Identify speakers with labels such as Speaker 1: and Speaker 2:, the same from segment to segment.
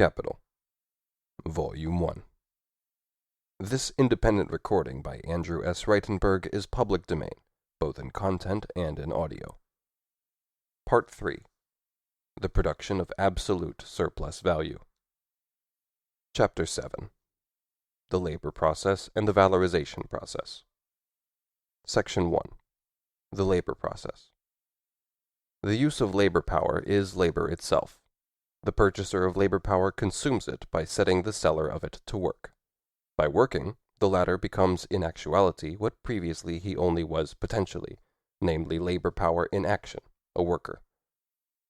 Speaker 1: Capital, Volume 1. This independent recording by Andrew S. Reitenberg is public domain, both in content and in audio. Part 3. The Production of Absolute Surplus Value. Chapter 7. The Labor Process and the Valorization Process. Section 1. The Labor Process. The use of labor power is labor itself. The purchaser of labor power consumes it by setting the seller of it to work. By working, the latter becomes in actuality what previously he only was potentially, namely labor power in action, a worker.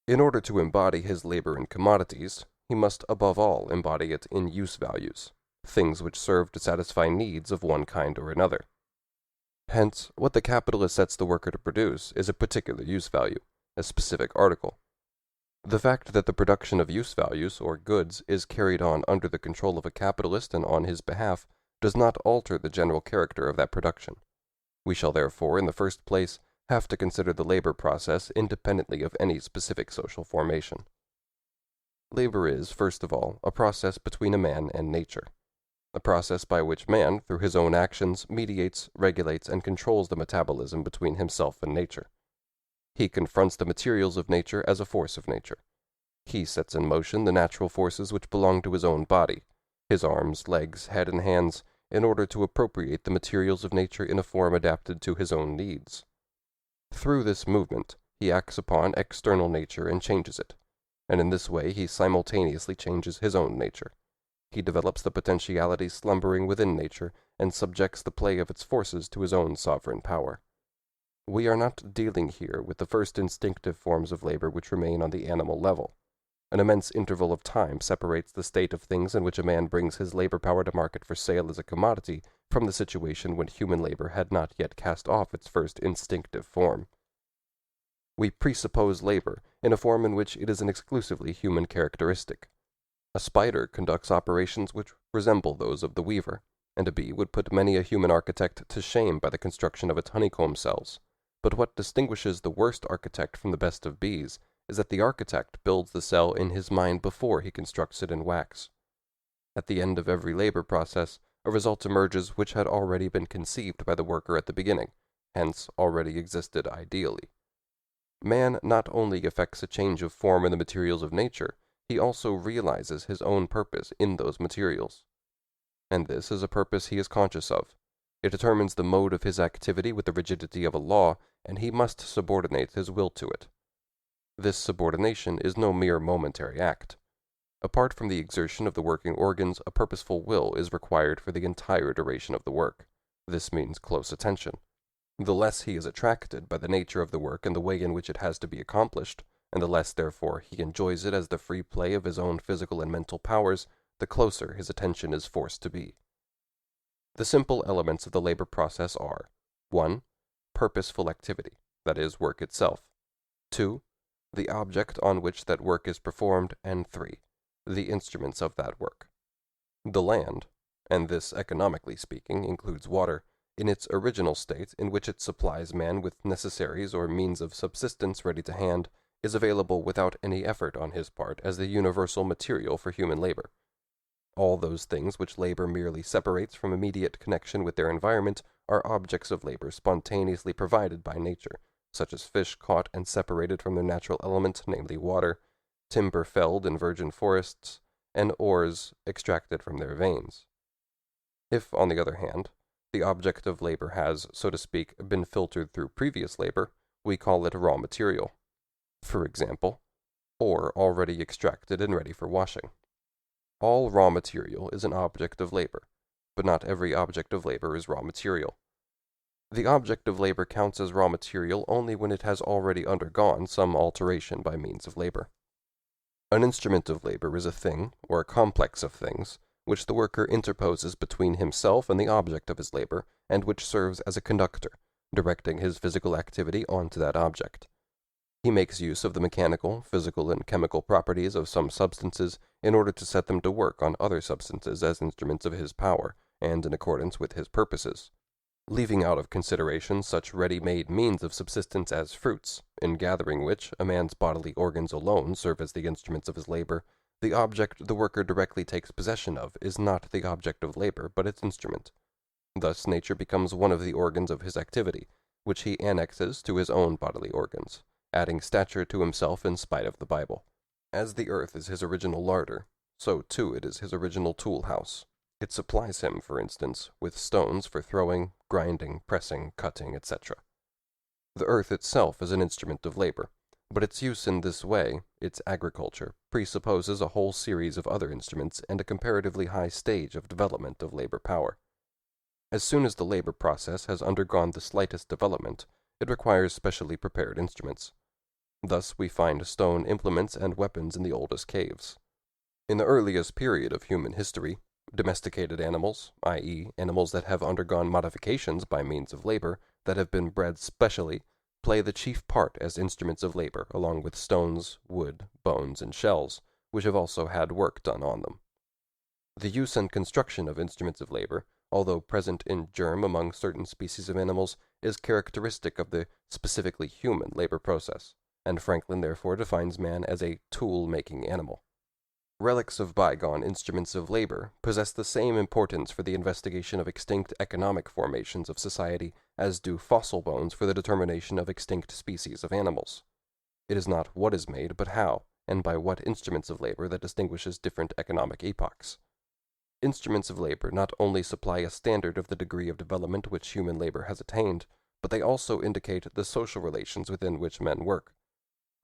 Speaker 1: In order to embody his labor in commodities, he must above all embody it in use values, things which serve to satisfy needs of one kind or another. Hence, what the capitalist sets the worker to produce is a particular use value, a specific article. The fact that the production of use values, or goods, is carried on under the control of a capitalist and on his behalf, does not alter the general character of that production. We shall therefore, in the first place, have to consider the labor process independently of any specific social formation. Labor is, first of all, a process between a man and nature, a process by which man, through his own actions, mediates, regulates, and controls the metabolism between himself and nature. He confronts the materials of nature as a force of nature. He sets in motion the natural forces which belong to his own body, his arms, legs, head, and hands, in order to appropriate the materials of nature in a form adapted to his own needs. Through this movement, he acts upon external nature and changes it, and in this way he simultaneously changes his own nature. He develops the potentiality slumbering within nature and subjects the play of its forces to his own sovereign power. We are not dealing here with the first instinctive forms of labor which remain on the animal level. An immense interval of time separates the state of things in which a man brings his labor power to market for sale as a commodity from the situation when human labor had not yet cast off its first instinctive form. We presuppose labor in a form in which it is an exclusively human characteristic. A spider conducts operations which resemble those of the weaver, and a bee would put many a human architect to shame by the construction of its honeycomb cells. But what distinguishes the worst architect from the best of bees is that the architect builds the cell in his mind before he constructs it in wax. At the end of every labor process, a result emerges which had already been conceived by the worker at the beginning, hence already existed ideally. Man not only effects a change of form in the materials of nature, he also realizes his own purpose in those materials. And this is a purpose he is conscious of. It determines the mode of his activity with the rigidity of a law, and he must subordinate his will to it. This subordination is no mere momentary act. Apart from the exertion of the working organs, a purposeful will is required for the entire duration of the work. This means close attention. The less he is attracted by the nature of the work and the way in which it has to be accomplished, and the less, therefore, he enjoys it as the free play of his own physical and mental powers, the closer his attention is forced to be. The simple elements of the labor process are 1. Purposeful activity, that is, work itself. 2. The object on which that work is performed, and 3. The instruments of that work. The land, and this economically speaking includes water, in its original state in which it supplies man with necessaries or means of subsistence ready to hand, is available without any effort on his part as the universal material for human labor. All those things which labor merely separates from immediate connection with their environment are objects of labor spontaneously provided by nature, such as fish caught and separated from their natural element, namely water, timber felled in virgin forests, and ores extracted from their veins. If, on the other hand, the object of labor has, so to speak, been filtered through previous labor, we call it raw material. For example, ore already extracted and ready for washing. All raw material is an object of labor, but not every object of labor is raw material. The object of labor counts as raw material only when it has already undergone some alteration by means of labor. An instrument of labor is a thing, or a complex of things, which the worker interposes between himself and the object of his labor, and which serves as a conductor, directing his physical activity onto that object. He makes use of the mechanical, physical, and chemical properties of some substances in order to set them to work on other substances as instruments of his power, and in accordance with his purposes. Leaving out of consideration such ready-made means of subsistence as fruits, in gathering which a man's bodily organs alone serve as the instruments of his labor, The object the worker directly takes possession of is not the object of labor, but its instrument. Thus nature becomes one of the organs of his activity, which he annexes to his own bodily organs, adding stature to himself in spite of the Bible. As the earth is his original larder, so too it is his original tool house. It supplies him, for instance, with stones for throwing, grinding, pressing, cutting, etc. The earth itself is an instrument of labor, but its use in this way, its agriculture, presupposes a whole series of other instruments and a comparatively high stage of development of labor power. As soon as the labor process has undergone the slightest development, it requires specially prepared instruments. Thus we find stone implements and weapons in the oldest caves. In the earliest period of human history, domesticated animals, i.e., animals that have undergone modifications by means of labor, that have been bred specially, play the chief part as instruments of labor, along with stones, wood, bones, and shells, which have also had work done on them. The use and construction of instruments of labor, although present in germ among certain species of animals, is characteristic of the specifically human labor process, and Franklin therefore defines man as a tool-making animal. Relics of bygone instruments of labor possess the same importance for the investigation of extinct economic formations of society as do fossil bones for the determination of extinct species of animals. It is not what is made, but how, and by what instruments of labor that distinguishes different economic epochs. Instruments of labor not only supply a standard of the degree of development which human labor has attained, but they also indicate the social relations within which men work.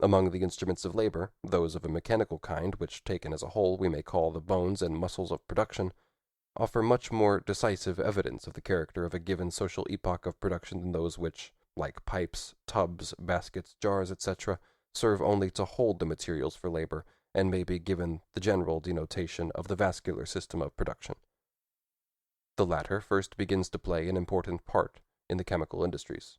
Speaker 1: Among the instruments of labor, those of a mechanical kind, which taken as a whole we may call the bones and muscles of production, offer much more decisive evidence of the character of a given social epoch of production than those which, like pipes, tubs, baskets, jars, etc., serve only to hold the materials for labor, and may be given the general denotation of the vascular system of production. The latter first begins to play an important part in the chemical industries.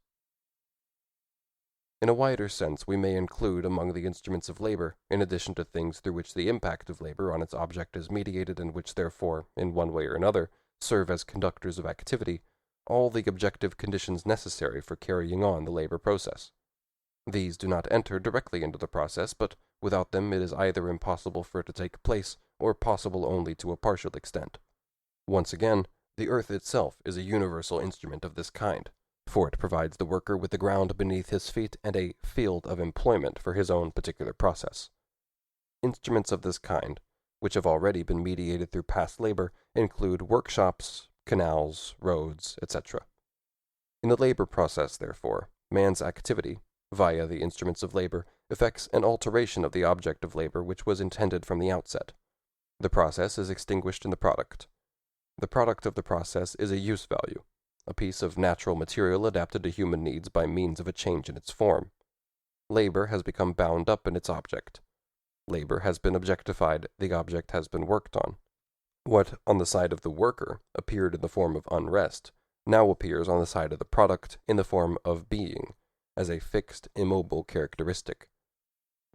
Speaker 1: In a wider sense, we may include among the instruments of labor, in addition to things through which the impact of labor on its object is mediated and which therefore, in one way or another, serve as conductors of activity, all the objective conditions necessary for carrying on the labor process. These do not enter directly into the process, but without them it is either impossible for it to take place, or possible only to a partial extent. Once again, the earth itself is a universal instrument of this kind, for it provides the worker with the ground beneath his feet and a field of employment for his own particular process. Instruments of this kind, which have already been mediated through past labor, include workshops, canals, roads, etc. In the labor process, therefore, man's activity, via the instruments of labor, effects an alteration of the object of labor which was intended from the outset. The process is extinguished in the product. The product of the process is a use value, a piece of natural material adapted to human needs by means of a change in its form. Labor has become bound up in its object. Labor has been objectified, the object has been worked on. What, on the side of the worker, appeared in the form of unrest, now appears on the side of the product in the form of being, as a fixed, immobile characteristic.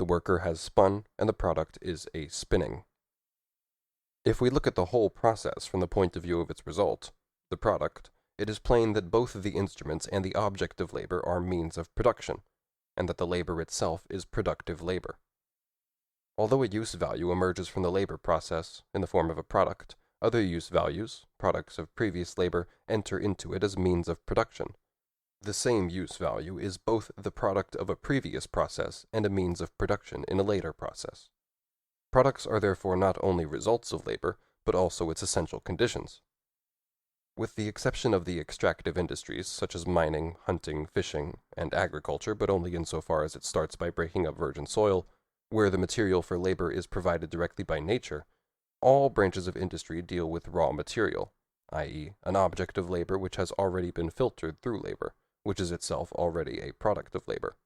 Speaker 1: The worker has spun, and the product is a spinning. If we look at the whole process from the point of view of its result, the product, it is plain that both the instruments and the object of labor are means of production, and that the labor itself is productive labor. Although a use value emerges from the labor process in the form of a product, other use values, products of previous labor, enter into it as means of production. The same use value is both the product of a previous process and a means of production in a later process. Products are therefore not only results of labor, but also its essential conditions. With the exception of the extractive industries such as mining, hunting, fishing, and agriculture, but only insofar as it starts by breaking up virgin soil, where the material for labor is provided directly by nature, all branches of industry deal with raw material, i.e., an object of labor which has already been filtered through labor, which is itself already a product of labor.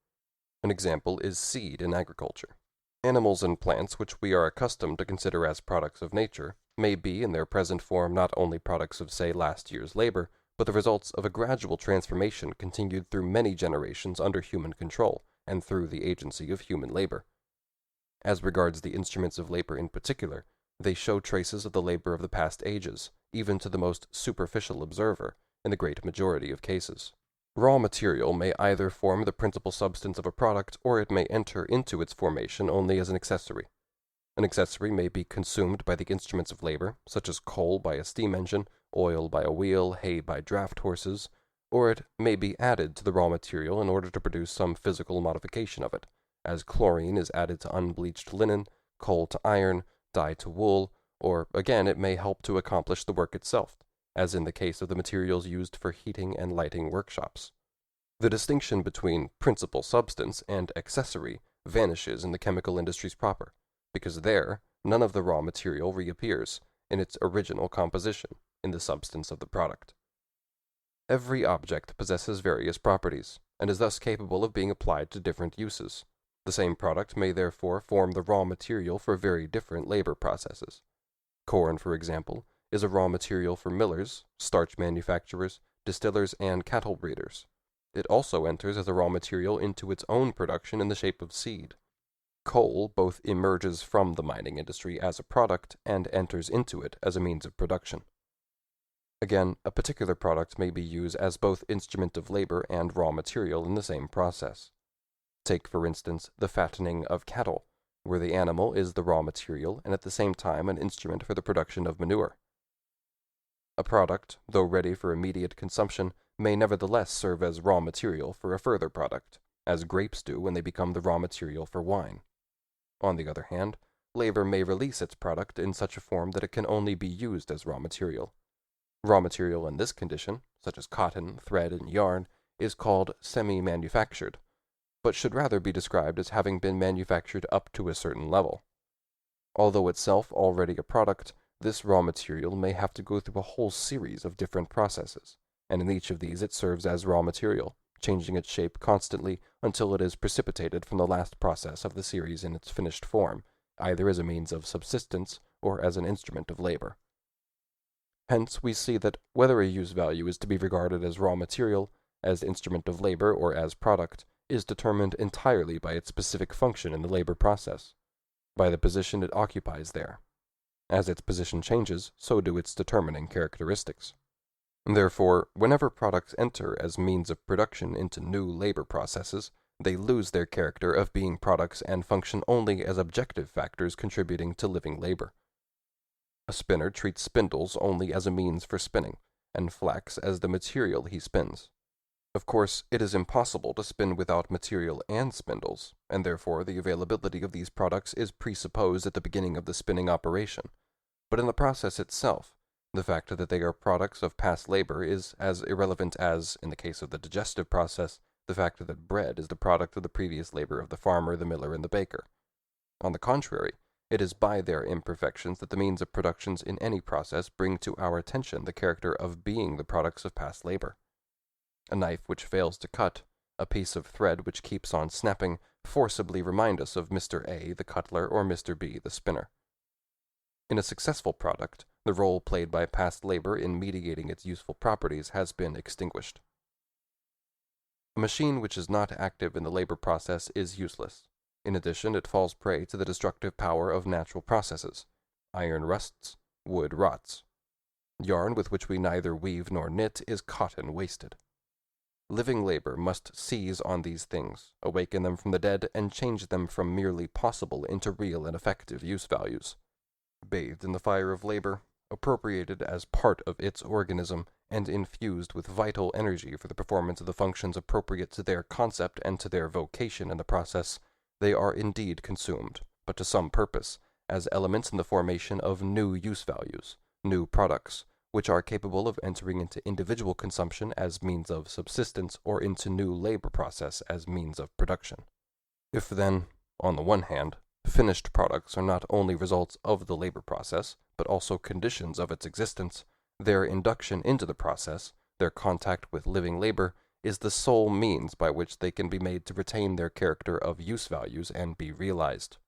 Speaker 1: An example is seed in agriculture. Animals and plants which we are accustomed to consider as products of nature may be in their present form not only products of, say, last year's labor, but the results of a gradual transformation continued through many generations under human control, and through the agency of human labor. As regards the instruments of labor in particular, they show traces of the labor of the past ages, even to the most superficial observer, in the great majority of cases. Raw material may either form the principal substance of a product, or it may enter into its formation only as an accessory. An accessory may be consumed by the instruments of labor, such as coal by a steam engine, oil by a wheel, hay by draft horses, or it may be added to the raw material in order to produce some physical modification of it, as chlorine is added to unbleached linen, coal to iron, dye to wool, or again it may help to accomplish the work itself, as in the case of the materials used for heating and lighting workshops. The distinction between principal substance and accessory vanishes in the chemical industries proper, because there none of the raw material reappears in its original composition in the substance of the product. Every object possesses various properties, and is thus capable of being applied to different uses. The same product may therefore form the raw material for very different labor processes. Corn, for example, is a raw material for millers, starch manufacturers, distillers, and cattle breeders. It also enters as a raw material into its own production in the shape of seed. Coal both emerges from the mining industry as a product and enters into it as a means of production. Again, a particular product may be used as both instrument of labor and raw material in the same process. Take, for instance, the fattening of cattle, where the animal is the raw material and at the same time an instrument for the production of manure. A product, though ready for immediate consumption, may nevertheless serve as raw material for a further product, as grapes do when they become the raw material for wine. On the other hand, labor may release its product in such a form that it can only be used as raw material. Raw material in this condition, such as cotton, thread, and yarn, is called semi-manufactured, but should rather be described as having been manufactured up to a certain level. Although itself already a product, this raw material may have to go through a whole series of different processes, and in each of these it serves as raw material, changing its shape constantly until it is precipitated from the last process of the series in its finished form, either as a means of subsistence or as an instrument of labor. Hence we see that whether a use value is to be regarded as raw material, as instrument of labor, or as product, is determined entirely by its specific function in the labor process, by the position it occupies there. As its position changes, so do its determining characteristics. Therefore, whenever products enter as means of production into new labor processes, they lose their character of being products and function only as objective factors contributing to living labor. A spinner treats spindles only as a means for spinning, and flax as the material he spins. Of course, it is impossible to spin without material and spindles, and therefore the availability of these products is presupposed at the beginning of the spinning operation. But in the process itself, the fact that they are products of past labor is as irrelevant as, in the case of the digestive process, the fact that bread is the product of the previous labor of the farmer, the miller, and the baker. On the contrary, it is by their imperfections that the means of productions in any process bring to our attention the character of being the products of past labor. A knife which fails to cut, a piece of thread which keeps on snapping, forcibly remind us of Mr. A, the cutler, or Mr. B, the spinner. In a successful product, the role played by past labor in mediating its useful properties has been extinguished. A machine which is not active in the labor process is useless. In addition, it falls prey to the destructive power of natural processes. Iron rusts, wood rots. Yarn with which we neither weave nor knit is cotton wasted. Living labor must seize on these things, awaken them from the dead, and change them from merely possible into real and effective use values. Bathed in the fire of labor, appropriated as part of its organism, and infused with vital energy for the performance of the functions appropriate to their concept and to their vocation in the process, they are indeed consumed, but to some purpose, as elements in the formation of new use values, new products, which are capable of entering into individual consumption as means of subsistence or into new labor process as means of production. If then, on the one hand, finished products are not only results of the labor process, but also conditions of its existence, their induction into the process, their contact with living labor, is the sole means by which they can be made to retain their character of use values and be realized.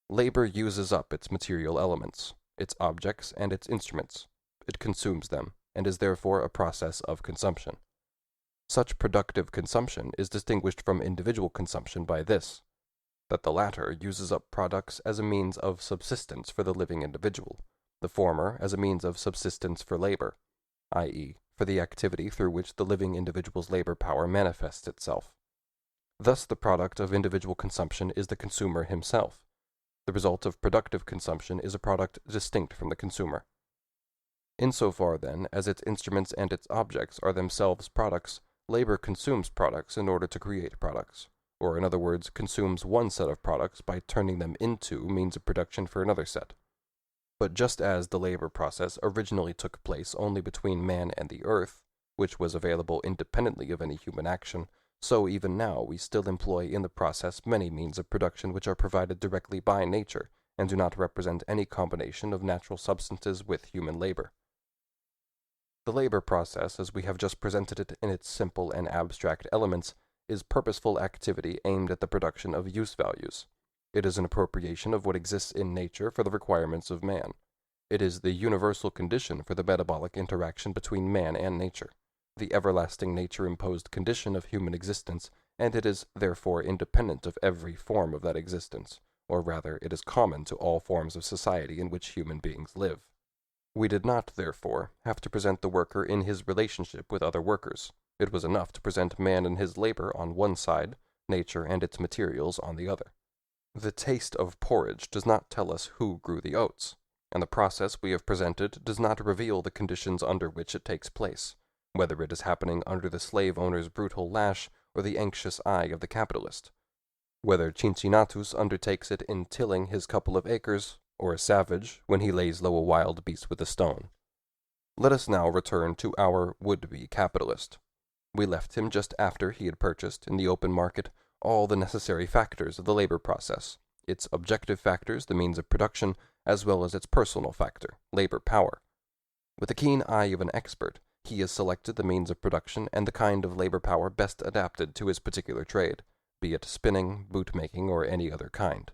Speaker 1: Labor uses up its material elements, its objects, and its instruments. It consumes them, and is therefore a process of consumption. Such productive consumption is distinguished from individual consumption by this, that the latter uses up products as a means of subsistence for the living individual, the former as a means of subsistence for labor, i.e., for the activity through which the living individual's labor power manifests itself. Thus the product of individual consumption is the consumer himself. The result of productive consumption is a product distinct from the consumer. Insofar, then, as its instruments and its objects are themselves products, labor consumes products in order to create products, or in other words, consumes one set of products by turning them into means of production for another set. But just as the labor process originally took place only between man and the earth, which was available independently of any human action, so even now we still employ in the process many means of production which are provided directly by nature, and do not represent any combination of natural substances with human labor. The labor process, as we have just presented it in its simple and abstract elements, is purposeful activity aimed at the production of use values. It is an appropriation of what exists in nature for the requirements of man. It is the universal condition for the metabolic interaction between man and nature, the everlasting nature-imposed condition of human existence, and it is therefore independent of every form of that existence, or rather it is common to all forms of society in which human beings live. We did not, therefore, have to present the worker in his relationship with other workers. It was enough to present man and his labor on one side, nature and its materials on the other. The taste of porridge does not tell us who grew the oats, and the process we have presented does not reveal the conditions under which it takes place, whether it is happening under the slave owner's brutal lash or the anxious eye of the capitalist, whether Cincinnatus undertakes it in tilling his couple of acres, or a savage when he lays low a wild beast with a stone. Let us now return to our would-be capitalist. We left him just after he had purchased, in the open market, all the necessary factors of the labor process, its objective factors, the means of production, as well as its personal factor, labor power. With the keen eye of an expert, he has selected the means of production and the kind of labor power best adapted to his particular trade, be it spinning, boot-making, or any other kind.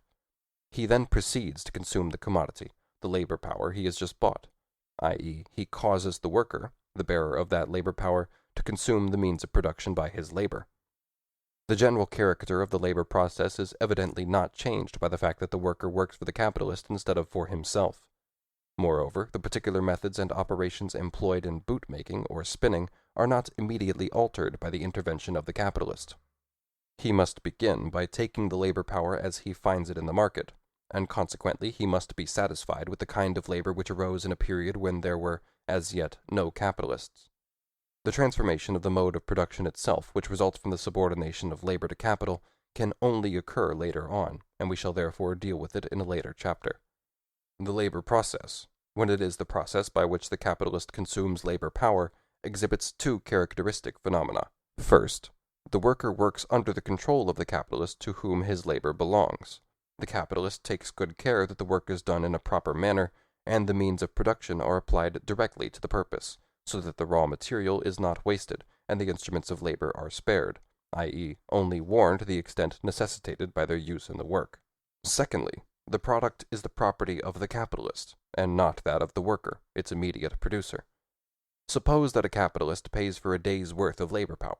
Speaker 1: He then proceeds to consume the commodity, the labor power he has just bought, i.e., he causes the worker, the bearer of that labor power, to consume the means of production by his labor. The general character of the labor process is evidently not changed by the fact that the worker works for the capitalist instead of for himself. Moreover, the particular methods and operations employed in boot-making or spinning are not immediately altered by the intervention of the capitalist. He must begin by taking the labor power as he finds it in the market, and consequently he must be satisfied with the kind of labor which arose in a period when there were, as yet, no capitalists. The transformation of the mode of production itself, which results from the subordination of labor to capital, can only occur later on, and we shall therefore deal with it in a later chapter. The labor process, when it is the process by which the capitalist consumes labor power, exhibits two characteristic phenomena. First, the worker works under the control of the capitalist to whom his labor belongs. The capitalist takes good care that the work is done in a proper manner, and the means of production are applied directly to the purpose, so that the raw material is not wasted, and the instruments of labor are spared, i.e., only worn to the extent necessitated by their use in the work. Secondly, the product is the property of the capitalist, and not that of the worker, its immediate producer. Suppose that a capitalist pays for a day's worth of labor power.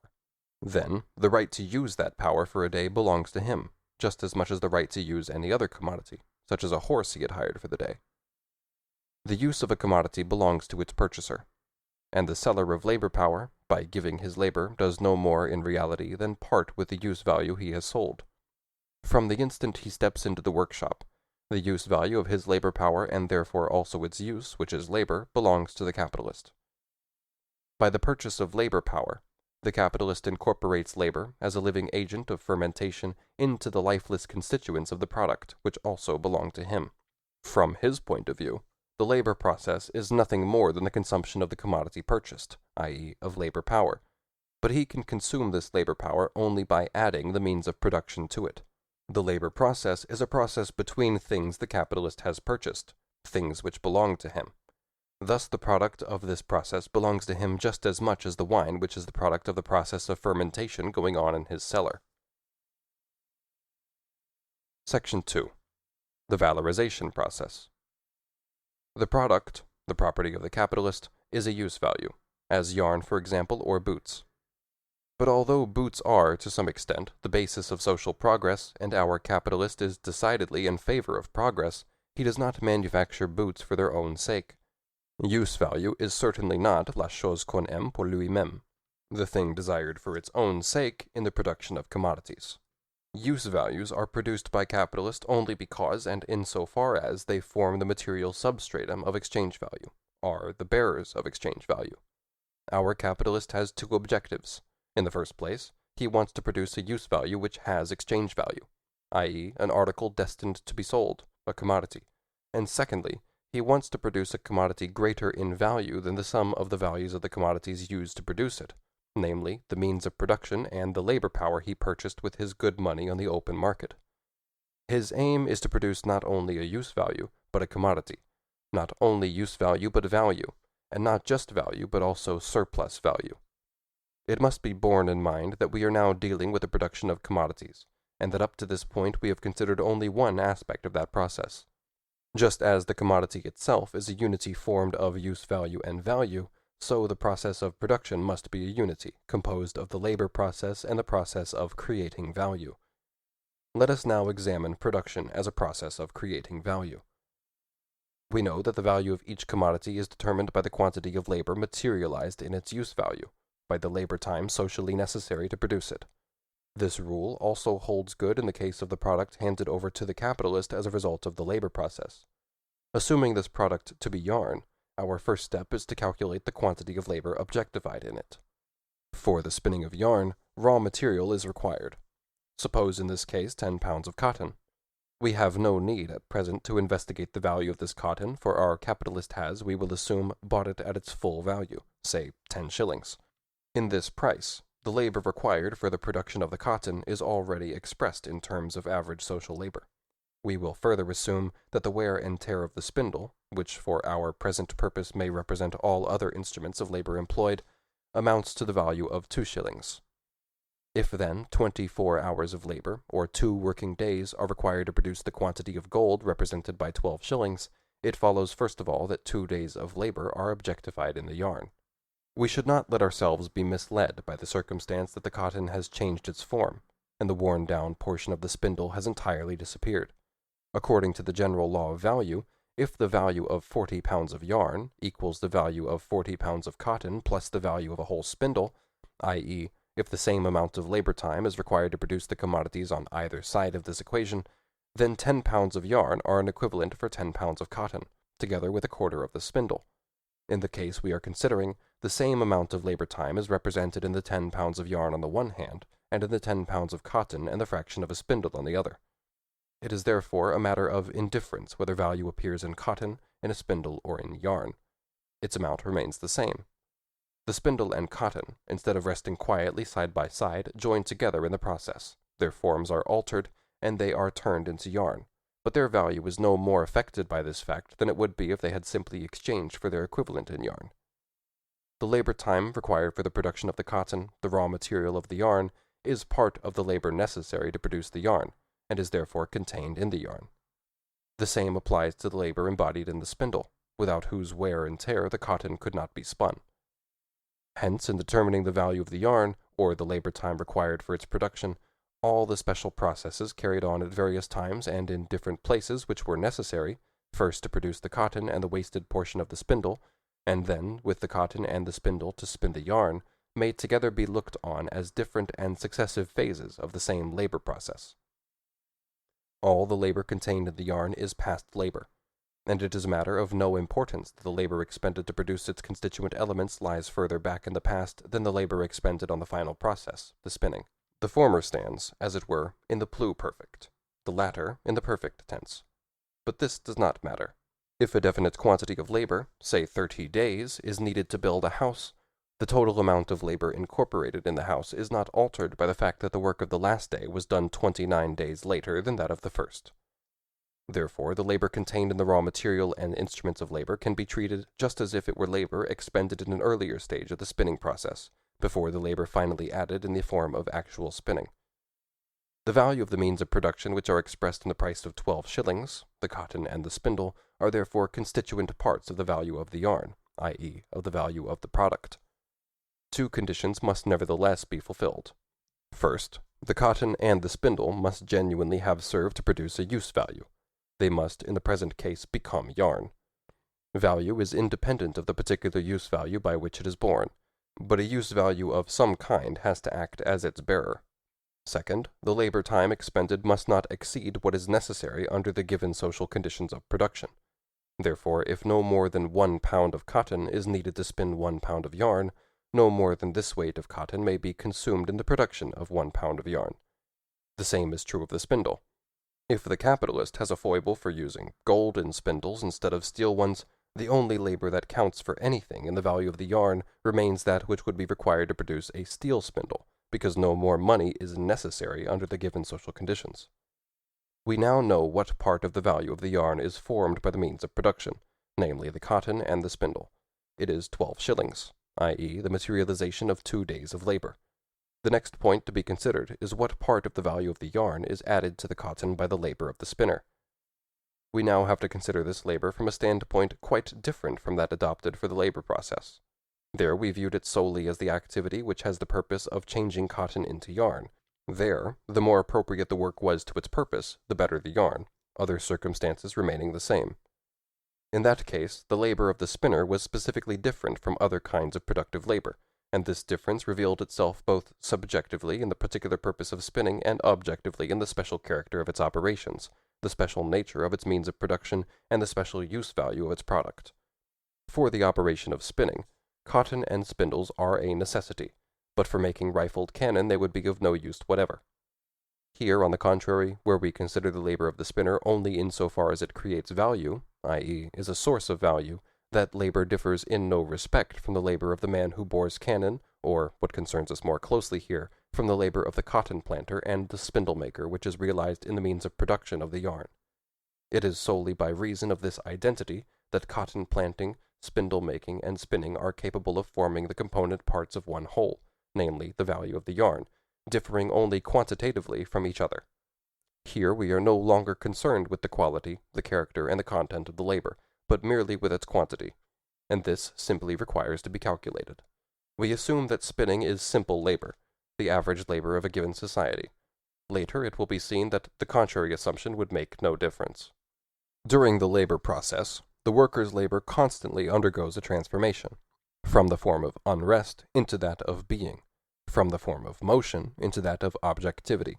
Speaker 1: Then, the right to use that power for a day belongs to him, just as much as the right to use any other commodity, such as a horse he had hired for the day. The use of a commodity belongs to its purchaser, and the seller of labor power, by giving his labor, does no more in reality than part with the use value he has sold. From the instant he steps into the workshop, the use value of his labor power, and therefore also its use, which is labor, belongs to the capitalist. By the purchase of labor power, the capitalist incorporates labor as a living agent of fermentation into the lifeless constituents of the product, which also belong to him. From his point of view, the labor process is nothing more than the consumption of the commodity purchased, i.e., of labor power, but he can consume this labor power only by adding the means of production to it. The labor process is a process between things the capitalist has purchased, things which belong to him. Thus the product of this process belongs to him just as much as the wine which is the product of the process of fermentation going on in his cellar. Section 2. The valorization process. The product, the property of the capitalist, is a use value, as yarn, for example, or boots. But although boots are, to some extent, the basis of social progress, and our capitalist is decidedly in favor of progress, he does not manufacture boots for their own sake. Use value is certainly not la chose qu'on aime pour lui-même, the thing desired for its own sake in the production of commodities. Use values are produced by capitalists only because and insofar as they form the material substratum of exchange value, are the bearers of exchange value. Our capitalist has two objectives. In the first place, he wants to produce a use value which has exchange value, i.e., an article destined to be sold, a commodity. And secondly, he wants to produce a commodity greater in value than the sum of the values of the commodities used to produce it, namely, the means of production and the labor power he purchased with his good money on the open market. His aim is to produce not only a use value, but a commodity, not only use value, but value, and not just value, but also surplus value. It must be borne in mind that we are now dealing with the production of commodities, and that up to this point we have considered only one aspect of that process. Just as the commodity itself is a unity formed of use value and value, so the process of production must be a unity, composed of the labor process and the process of creating value. Let us now examine production as a process of creating value. We know that the value of each commodity is determined by the quantity of labor materialized in its use value, by the labor time socially necessary to produce it. This rule also holds good in the case of the product handed over to the capitalist as a result of the labor process. Assuming this product to be yarn, our first step is to calculate the quantity of labor objectified in it. For the spinning of yarn, raw material is required. Suppose in this case 10 pounds of cotton. We have no need at present to investigate the value of this cotton, for our capitalist has, we will assume, bought it at its full value, say 10 shillings. In this price, the labor required for the production of the cotton is already expressed in terms of average social labor. We will further assume that the wear and tear of the spindle, which for our present purpose may represent all other instruments of labor employed, amounts to the value of 2 shillings. If then 24 hours of labor, or 2 working days, are required to produce the quantity of gold represented by 12 shillings, it follows first of all that 2 days of labor are objectified in the yarn. We should not let ourselves be misled by the circumstance that the cotton has changed its form, and the worn-down portion of the spindle has entirely disappeared. According to the general law of value, if the value of 40 pounds of yarn equals the value of 40 pounds of cotton plus the value of a whole spindle, i.e., if the same amount of labor time is required to produce the commodities on either side of this equation, then 10 pounds of yarn are an equivalent for 10 pounds of cotton, together with a quarter of the spindle. In the case we are considering, the same amount of labor time is represented in the 10 pounds of yarn on the one hand, and in the 10 pounds of cotton and the fraction of a spindle on the other. It is therefore a matter of indifference whether value appears in cotton, in a spindle, or in yarn. Its amount remains the same. The spindle and cotton, instead of resting quietly side by side, join together in the process. Their forms are altered, and they are turned into yarn, but their value is no more affected by this fact than it would be if they had simply exchanged for their equivalent in yarn. The labor time required for the production of the cotton, the raw material of the yarn, is part of the labor necessary to produce the yarn, and is therefore contained in the yarn. The same applies to the labor embodied in the spindle, without whose wear and tear the cotton could not be spun. Hence, in determining the value of the yarn, or the labor time required for its production, all the special processes carried on at various times and in different places which were necessary, first to produce the cotton and the wasted portion of the spindle, and then, with the cotton and the spindle to spin the yarn, may together be looked on as different and successive phases of the same labor process. All the labor contained in the yarn is past labor, and it is a matter of no importance that the labor expended to produce its constituent elements lies further back in the past than the labor expended on the final process, the spinning. The former stands, as it were, in the pluperfect, the latter in the perfect tense. But this does not matter. If a definite quantity of labor, say 30 days, is needed to build a house, the total amount of labor incorporated in the house is not altered by the fact that the work of the last day was done 29 days later than that of the first. Therefore, the labor contained in the raw material and instruments of labor can be treated just as if it were labor expended in an earlier stage of the spinning process, before the labor finally added in the form of actual spinning. The value of the means of production which are expressed in the price of 12 shillings, the cotton and the spindle, are therefore constituent parts of the value of the yarn, i.e., of the value of the product. 2 conditions must nevertheless be fulfilled. First, the cotton and the spindle must genuinely have served to produce a use value. They must, in the present case, become yarn. Value is independent of the particular use value by which it is born, but a use value of some kind has to act as its bearer. Second, the labor time expended must not exceed what is necessary under the given social conditions of production. Therefore, if no more than 1 pound of cotton is needed to spin 1 pound of yarn, no more than this weight of cotton may be consumed in the production of 1 pound of yarn. The same is true of the spindle. If the capitalist has a foible for using gold in spindles instead of steel ones, the only labor that counts for anything in the value of the yarn remains that which would be required to produce a steel spindle, because no more money is necessary under the given social conditions. We now know what part of the value of the yarn is formed by the means of production, namely the cotton and the spindle. It is 12 shillings, i.e., the materialization of 2 days of labor. The next point to be considered is what part of the value of the yarn is added to the cotton by the labor of the spinner. We now have to consider this labor from a standpoint quite different from that adopted for the labor process. There we viewed it solely as the activity which has the purpose of changing cotton into yarn. There, the more appropriate the work was to its purpose, the better the yarn, other circumstances remaining the same. In that case, the labor of the spinner was specifically different from other kinds of productive labor, and this difference revealed itself both subjectively in the particular purpose of spinning and objectively in the special character of its operations, the special nature of its means of production, and the special use value of its product. For the operation of spinning, cotton and spindles are a necessity, but for making rifled cannon they would be of no use whatever. Here, on the contrary, where we consider the labor of the spinner only in so far as it creates value, i.e., is a source of value, that labor differs in no respect from the labor of the man who bores cannon, or, what concerns us more closely here, from the labor of the cotton planter and the spindle maker which is realized in the means of production of the yarn. It is solely by reason of this identity that cotton planting, spindle making, and spinning are capable of forming the component parts of one whole, namely the value of the yarn, differing only quantitatively from each other. Here we are no longer concerned with the quality, the character, and the content of the labor, but merely with its quantity, and this simply requires to be calculated. We assume that spinning is simple labor, the average labor of a given society. Later it will be seen that the contrary assumption would make no difference. During the labor process, the worker's labor constantly undergoes a transformation, from the form of unrest into that of being, from the form of motion into that of objectivity.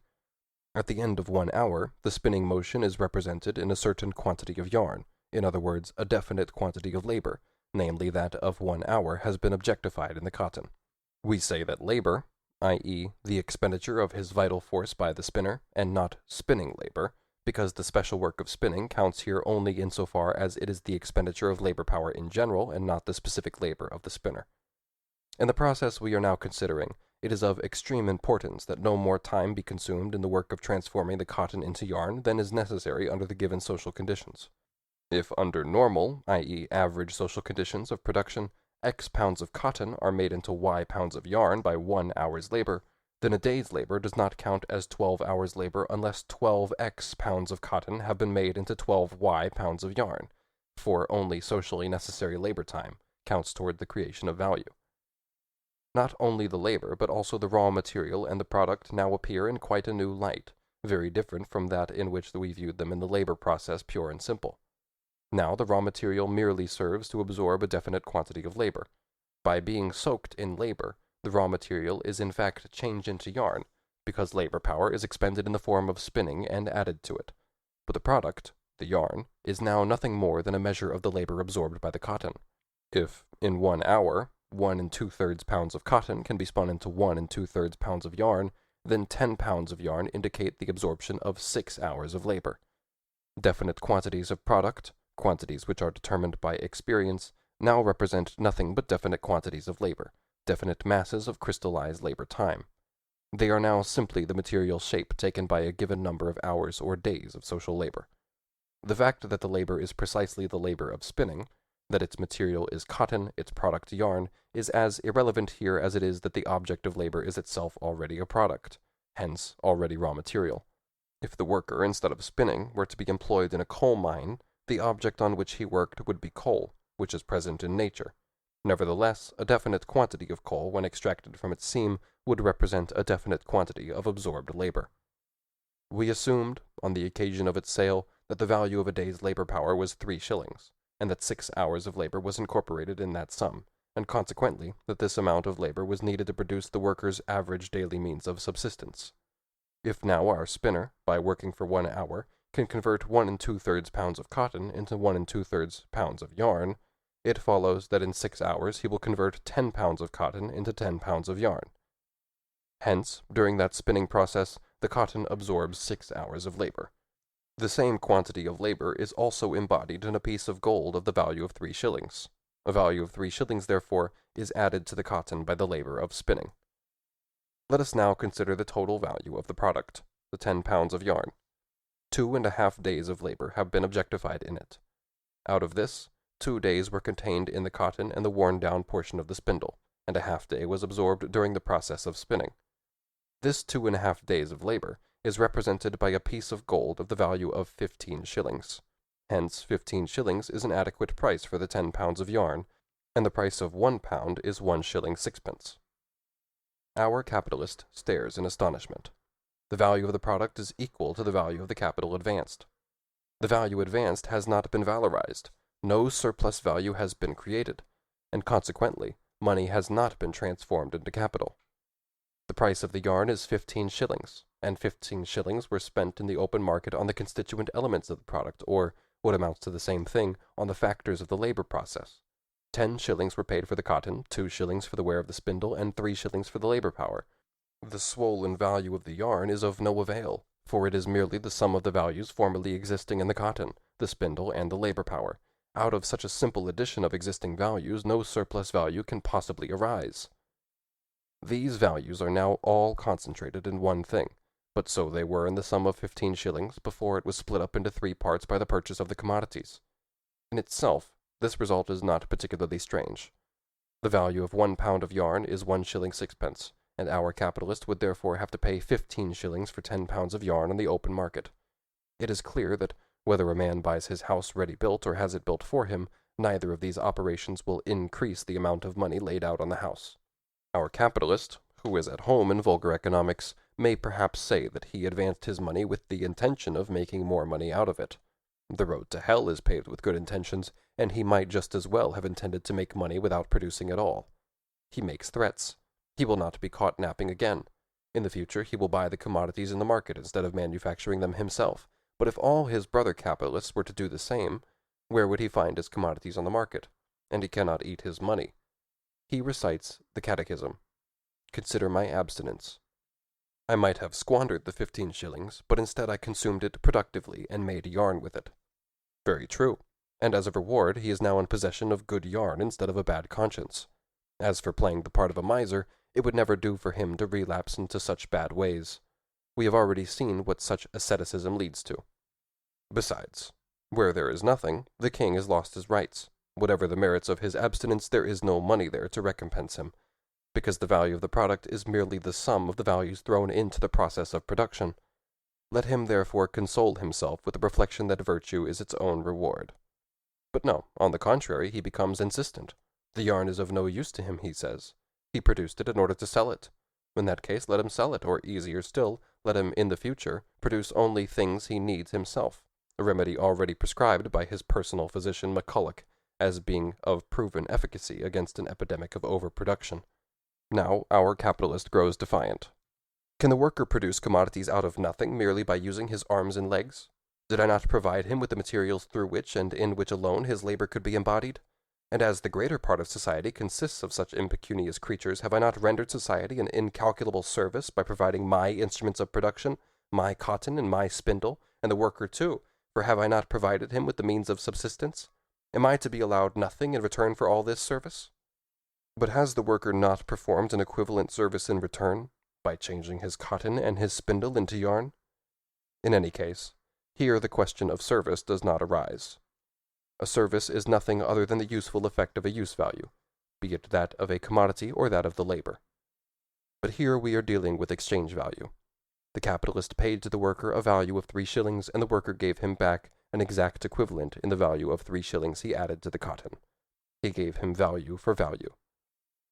Speaker 1: At the end of 1 hour, the spinning motion is represented in a certain quantity of yarn, in other words, a definite quantity of labor, namely that of 1 hour has been objectified in the cotton. We say that labor, i.e., the expenditure of his vital force by the spinner, and not spinning labor, because the special work of spinning counts here only insofar as it is the expenditure of labor power in general and not the specific labor of the spinner. In the process we are now considering, it is of extreme importance that no more time be consumed in the work of transforming the cotton into yarn than is necessary under the given social conditions. If under normal, i.e., average social conditions of production, X pounds of cotton are made into Y pounds of yarn by 1 hour's labor, then a day's labor does not count as 12 hours' labor unless 12X pounds of cotton have been made into 12Y pounds of yarn, for only socially necessary labor time counts toward the creation of value. Not only the labor, but also the raw material and the product now appear in quite a new light, very different from that in which we viewed them in the labor process pure and simple. Now the raw material merely serves to absorb a definite quantity of labor. By being soaked in labor, the raw material is in fact changed into yarn, because labor power is expended in the form of spinning and added to it. But the product, the yarn, is now nothing more than a measure of the labor absorbed by the cotton. If, in 1 hour, 1 2/3 pounds of cotton can be spun into 1 2/3 pounds of yarn, then 10 pounds of yarn indicate the absorption of 6 hours of labor. Definite quantities of product, quantities which are determined by experience, now represent nothing but definite quantities of labor, definite masses of crystallized labor time. They are now simply the material shape taken by a given number of hours or days of social labor. The fact that the labor is precisely the labor of spinning, that its material is cotton, its product yarn, is as irrelevant here as it is that the object of labor is itself already a product, hence already raw material. If the worker, instead of spinning, were to be employed in a coal mine, the object on which he worked would be coal, which is present in nature. Nevertheless, a definite quantity of coal, when extracted from its seam, would represent a definite quantity of absorbed labor. We assumed, on the occasion of its sale, that the value of a day's labor power was 3 shillings, and that 6 hours of labor was incorporated in that sum, and consequently that this amount of labor was needed to produce the worker's average daily means of subsistence. If now our spinner, by working for 1 hour, can convert 1 2/3 pounds of cotton into 1 2/3 pounds of yarn, it follows that in 6 hours he will convert 10 pounds of cotton into 10 pounds of yarn. Hence, during that spinning process, the cotton absorbs 6 hours of labor. The same quantity of labor is also embodied in a piece of gold of the value of 3 shillings. A value of 3 shillings, therefore, is added to the cotton by the labor of spinning. Let us now consider the total value of the product, the 10 pounds of yarn. 2½ days of labor have been objectified in it. Out of this, 2 days were contained in the cotton and the worn-down portion of the spindle, and a half day was absorbed during the process of spinning. This 2½ days of labor is represented by a piece of gold of the value of 15 shillings. Hence, 15 shillings is an adequate price for the 10 pounds of yarn, and the price of 1 pound is 1 shilling 6pence. Our capitalist stares in astonishment. The value of the product is equal to the value of the capital advanced. The value advanced has not been valorized, no surplus value has been created, and consequently, money has not been transformed into capital. The price of the yarn is 15 shillings, and 15 shillings were spent in the open market on the constituent elements of the product, or, what amounts to the same thing, on the factors of the labor process. 10 shillings were paid for the cotton, 2 shillings for the wear of the spindle, and 3 shillings for the labor power. The swollen value of the yarn is of no avail, for it is merely the sum of the values formerly existing in the cotton, the spindle, and the labor power. Out of such a simple addition of existing values, no surplus value can possibly arise. These values are now all concentrated in one thing, but so they were in the sum of 15 shillings before it was split up into 3 parts by the purchase of the commodities. In itself, this result is not particularly strange. The value of 1 pound of yarn is 1 shilling 6pence, and our capitalist would therefore have to pay 15 shillings for 10 pounds of yarn on the open market. It is clear that whether a man buys his house ready built or has it built for him, neither of these operations will increase the amount of money laid out on the house. Our capitalist, who is at home in vulgar economics, may perhaps say that he advanced his money with the intention of making more money out of it. The road to hell is paved with good intentions, and he might just as well have intended to make money without producing at all. He makes threats. He will not be caught napping again. In the future he will buy the commodities in the market instead of manufacturing them himself. But if all his brother capitalists were to do the same, where would he find his commodities on the market? And he cannot eat his money. He recites the Catechism. Consider my abstinence. I might have squandered the 15 shillings, but instead I consumed it productively and made yarn with it. Very true, and as a reward he is now in possession of good yarn instead of a bad conscience. As for playing the part of a miser, it would never do for him to relapse into such bad ways. We have already seen what such asceticism leads to. Besides, where there is nothing, the king has lost his rights. Whatever the merits of his abstinence, there is no money there to recompense him, because the value of the product is merely the sum of the values thrown into the process of production. Let him therefore console himself with the reflection that virtue is its own reward. But no, on the contrary, he becomes insistent. The yarn is of no use to him, he says. He produced it in order to sell it. In that case, let him sell it, or easier still, let him in the future produce only things he needs himself, a remedy already prescribed by his personal physician McCulloch, as being of proven efficacy against an epidemic of overproduction. Now our capitalist grows defiant. Can the worker produce commodities out of nothing merely by using his arms and legs? Did I not provide him with the materials through which and in which alone his labor could be embodied? And as the greater part of society consists of such impecunious creatures, have I not rendered society an incalculable service by providing my instruments of production, my cotton and my spindle, and the worker too, for have I not provided him with the means of subsistence? Am I to be allowed nothing in return for all this service? But has the worker not performed an equivalent service in return, by changing his cotton and his spindle into yarn? In any case, here the question of service does not arise. A service is nothing other than the useful effect of a use value, be it that of a commodity or that of the labor. But here we are dealing with exchange value. The capitalist paid to the worker a value of 3 shillings, and the worker gave him back an exact equivalent in the value of 3 shillings he added to the cotton. He gave him value for value.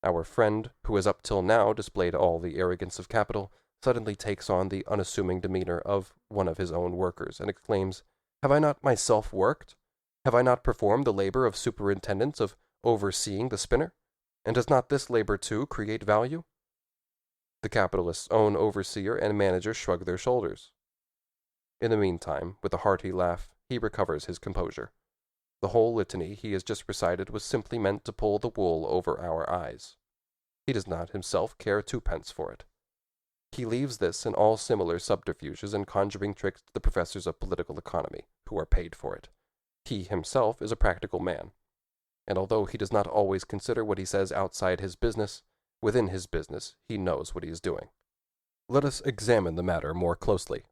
Speaker 1: Our friend, who has up till now displayed all the arrogance of capital, suddenly takes on the unassuming demeanor of one of his own workers, and exclaims, "Have I not myself worked? Have I not performed the labor of superintendence, of overseeing the spinner? And does not this labor too create value?" The capitalist's own overseer and manager shrug their shoulders. In the meantime, with a hearty laugh, he recovers his composure. The whole litany he has just recited was simply meant to pull the wool over our eyes. He does not himself care twopence for it. He leaves this and all similar subterfuges and conjuring tricks to the professors of political economy, who are paid for it. He himself is a practical man, and although he does not always consider what he says outside his business, within his business he knows what he is doing. Let us examine the matter more closely.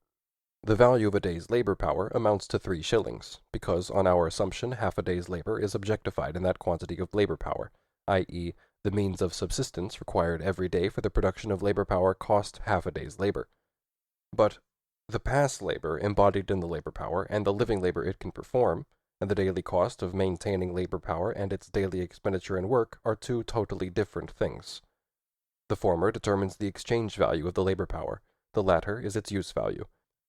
Speaker 1: The value of a day's labor power amounts to 3 shillings, because on our assumption half a day's labor is objectified in that quantity of labor power, i.e., the means of subsistence required every day for the production of labor power cost half a day's labor. But the past labor embodied in the labor power and the living labor it can perform, and the daily cost of maintaining labor power and its daily expenditure in work are two totally different things. The former determines the exchange value of the labor power, the latter is its use value.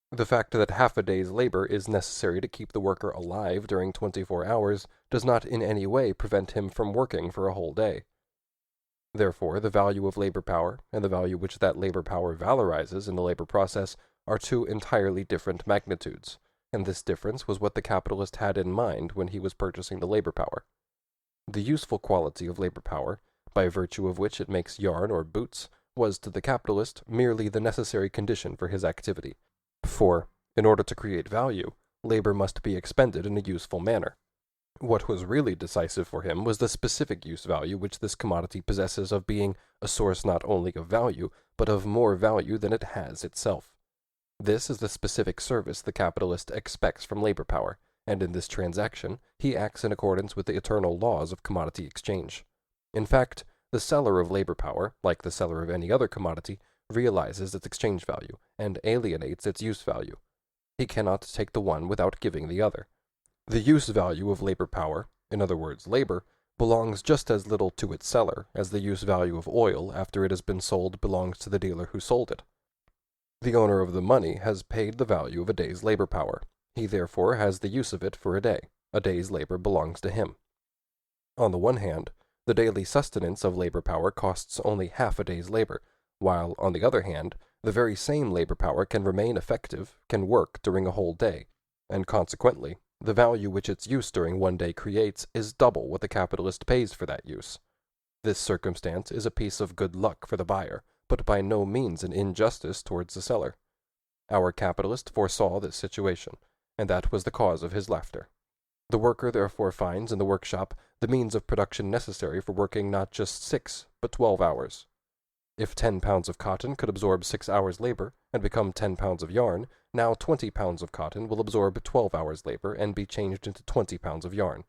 Speaker 1: The fact that half a day's labor is necessary to keep the worker alive during 24 hours does not in any way prevent him from working for a whole day. Therefore, the value of labor power and the value which that labor power valorizes in the labor process are two entirely different magnitudes, and this difference was what the capitalist had in mind when he was purchasing the labor power. The useful quality of labor power, by virtue of which it makes yarn or boots, was to the capitalist merely the necessary condition for his activity. For, in order to create value, labor must be expended in a useful manner. What was really decisive for him was the specific use value which this commodity possesses of being a source not only of value, but of more value than it has itself. This is the specific service the capitalist expects from labor power, and in this transaction he acts in accordance with the eternal laws of commodity exchange. In fact, the seller of labor power, like the seller of any other commodity, realizes its exchange value, and alienates its use value. He cannot take the one without giving the other. The use value of labor power, in other words labor, belongs just as little to its seller as the use value of oil after it has been sold belongs to the dealer who sold it. The owner of the money has paid the value of a day's labor power. He therefore has the use of it for a day. A day's labor belongs to him. On the one hand, the daily sustenance of labor power costs only half a day's labor, while, on the other hand, the very same labor power can remain effective, can work during a whole day, and consequently, the value which its use during one day creates is double what the capitalist pays for that use. This circumstance is a piece of good luck for the buyer, but by no means an injustice towards the seller. Our capitalist foresaw this situation, and that was the cause of his laughter. The worker therefore finds in the workshop the means of production necessary for working not just 6, but 12 hours. If 10 pounds of cotton could absorb 6 hours' labor and become 10 pounds of yarn, now 20 pounds of cotton will absorb 12 hours' labor and be changed into 20 pounds of yarn.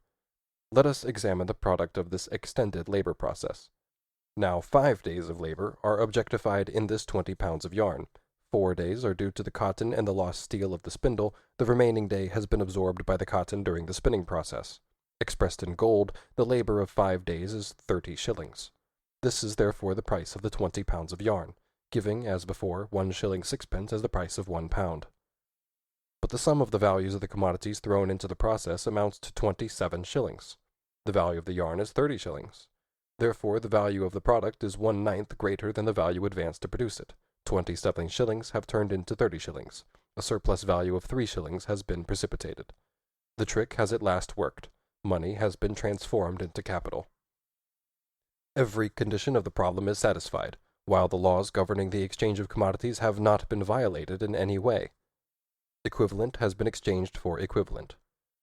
Speaker 1: Let us examine the product of this extended labor process. Now 5 days of labor are objectified in this 20 pounds of yarn. 4 days are due to the cotton and the lost steel of the spindle. The remaining day has been absorbed by the cotton during the spinning process. Expressed in gold, the labor of 5 days is 30 shillings. This is therefore the price of the 20 pounds of yarn, giving, as before, 1 shilling 6pence as the price of 1 pound. But the sum of the values of the commodities thrown into the process amounts to 27 shillings. The value of the yarn is 30 shillings. Therefore, the value of the product is 1/9 greater than the value advanced to produce it. 27 shillings have turned into 30 shillings. A surplus value of 3 shillings has been precipitated. The trick has at last worked. Money has been transformed into capital. Every condition of the problem is satisfied, while the laws governing the exchange of commodities have not been violated in any way. Equivalent has been exchanged for equivalent.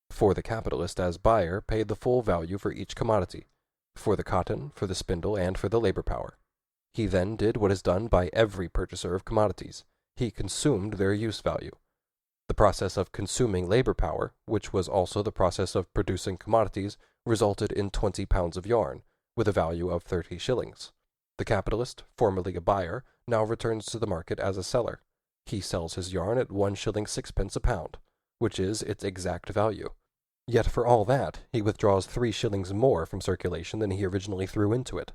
Speaker 1: For the capitalist as buyer paid the full value for each commodity, for the cotton, for the spindle, and for the labor power. He then did what is done by every purchaser of commodities. He consumed their use value. The process of consuming labor power, which was also the process of producing commodities, resulted in 20 pounds of yarn, with a value of 30 shillings. The capitalist, formerly a buyer, now returns to the market as a seller. He sells his yarn at 1 shilling 6pence a pound, which is its exact value. Yet for all that, he withdraws 3 shillings more from circulation than he originally threw into it.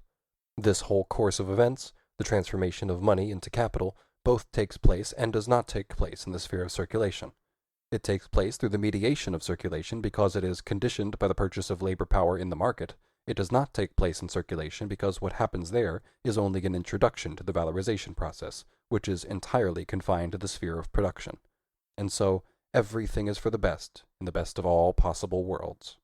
Speaker 1: This whole course of events, the transformation of money into capital, both takes place and does not take place in the sphere of circulation. It takes place through the mediation of circulation because it is conditioned by the purchase of labor power in the market, It does not take place in circulation because what happens there is only an introduction to the valorization process, which is entirely confined to the sphere of production. And so, everything is for the best, in the best of all possible worlds.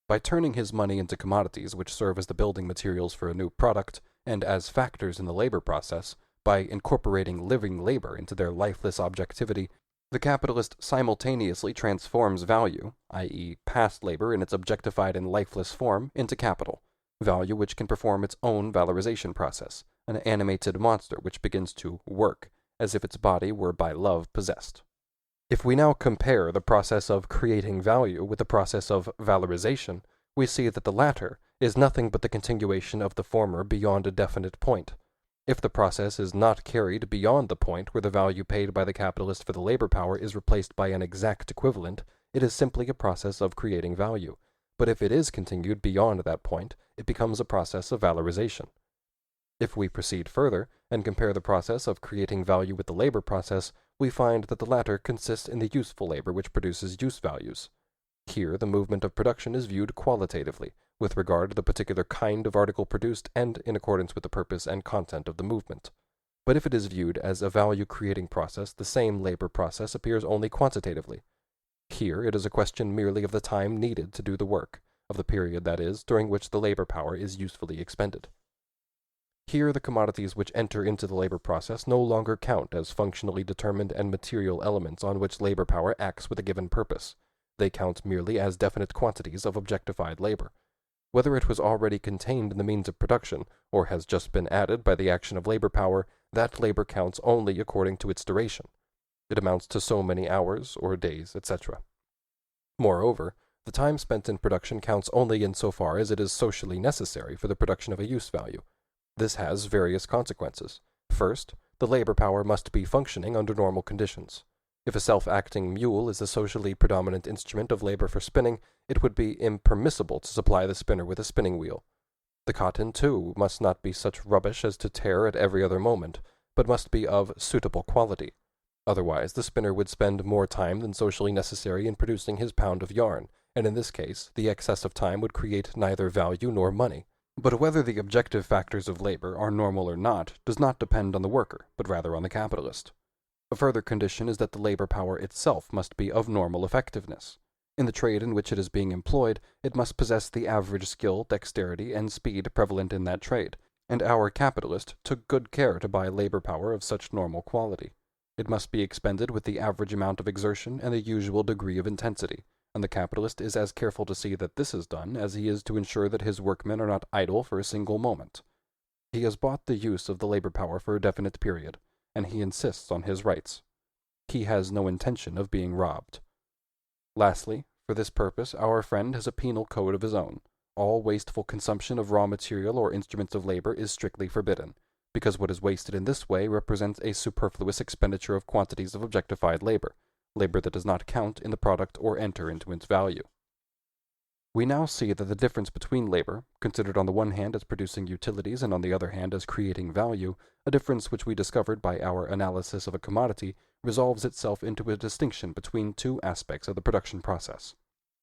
Speaker 1: By turning his money into commodities which serve as the building materials for a new product, and as factors in the labor process, by incorporating living labor into their lifeless objectivity, the capitalist simultaneously transforms value, i.e., past labor in its objectified and lifeless form, into capital, value which can perform its own valorization process, an animated monster which begins to work, as if its body were by love possessed. If we now compare the process of creating value with the process of valorization, we see that the latter is nothing but the continuation of the former beyond a definite point. If the process is not carried beyond the point where the value paid by the capitalist for the labor power is replaced by an exact equivalent, it is simply a process of creating value. But if it is continued beyond that point, it becomes a process of valorization. If we proceed further and compare the process of creating value with the labor process, we find that the latter consists in the useful labor which produces use values. Here the movement of production is viewed qualitatively, with regard to the particular kind of article produced and in accordance with the purpose and content of the movement. But if it is viewed as a value-creating process, the same labor process appears only quantitatively. Here it is a question merely of the time needed to do the work, of the period, that is, during which the labor power is usefully expended. Here the commodities which enter into the labor process no longer count as functionally determined and material elements on which labor power acts with a given purpose. They count merely as definite quantities of objectified labor. Whether it was already contained in the means of production, or has just been added by the action of labor power, that labor counts only according to its duration. It amounts to so many hours, or days, etc. Moreover, the time spent in production counts only in so far as it is socially necessary for the production of a use value. This has various consequences. First, the labor power must be functioning under normal conditions. If a self-acting mule is the socially predominant instrument of labor for spinning, it would be impermissible to supply the spinner with a spinning wheel. The cotton, too, must not be such rubbish as to tear at every other moment, but must be of suitable quality. Otherwise, the spinner would spend more time than socially necessary in producing his pound of yarn, and in this case, the excess of time would create neither value nor money. But whether the objective factors of labor are normal or not does not depend on the worker, but rather on the capitalist. A further condition is that the labor power itself must be of normal effectiveness. In the trade in which it is being employed, it must possess the average skill, dexterity, and speed prevalent in that trade, and our capitalist took good care to buy labor power of such normal quality. It must be expended with the average amount of exertion and the usual degree of intensity, and the capitalist is as careful to see that this is done as he is to ensure that his workmen are not idle for a single moment. He has bought the use of the labor power for a definite period, and he insists on his rights. He has no intention of being robbed. Lastly, for this purpose, our friend has a penal code of his own. All wasteful consumption of raw material or instruments of labor is strictly forbidden, because what is wasted in this way represents a superfluous expenditure of quantities of objectified labor, labor that does not count in the product or enter into its value. We now see that the difference between labor, considered on the one hand as producing utilities and on the other hand as creating value, a difference which we discovered by our analysis of a commodity, resolves itself into a distinction between two aspects of the production process.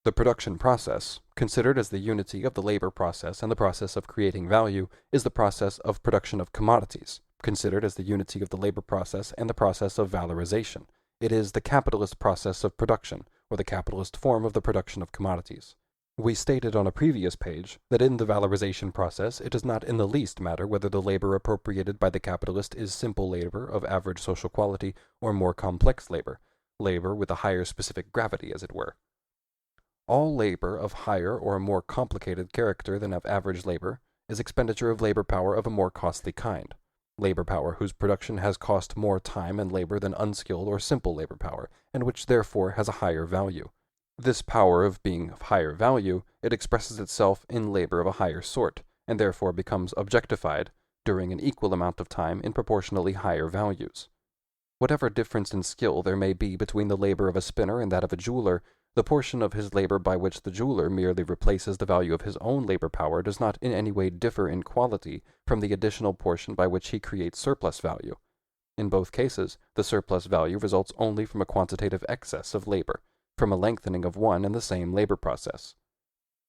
Speaker 1: The production process, considered as the unity of the labor process and the process of creating value, is the process of production of commodities, considered as the unity of the labor process and the process of valorization. It is the capitalist process of production, or the capitalist form of the production of commodities. We stated on a previous page that in the valorization process it does not in the least matter whether the labor appropriated by the capitalist is simple labor of average social quality or more complex labor with a higher specific gravity, as it were. All labor of higher or more complicated character than of average labor is expenditure of labor power of a more costly kind, labor power whose production has cost more time and labor than unskilled or simple labor power, and which therefore has a higher value. This power of being of higher value, it expresses itself in labor of a higher sort, and therefore becomes objectified during an equal amount of time in proportionally higher values. Whatever difference in skill there may be between the labor of a spinner and that of a jeweler, the portion of his labor by which the jeweler merely replaces the value of his own labor power does not in any way differ in quality from the additional portion by which he creates surplus value. In both cases, the surplus value results only from a quantitative excess of labor, from a lengthening of one and the same labor process.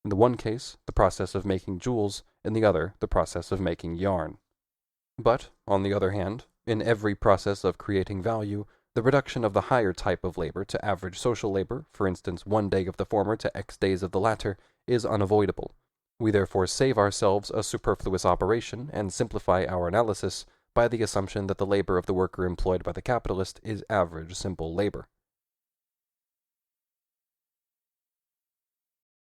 Speaker 1: In the one case, the process of making jewels, in the other, the process of making yarn. But, on the other hand, in every process of creating value, the reduction of the higher type of labor to average social labor, for instance 1 day of the former to X days of the latter, is unavoidable. We therefore save ourselves a superfluous operation and simplify our analysis by the assumption that the labor of the worker employed by the capitalist is average simple labor.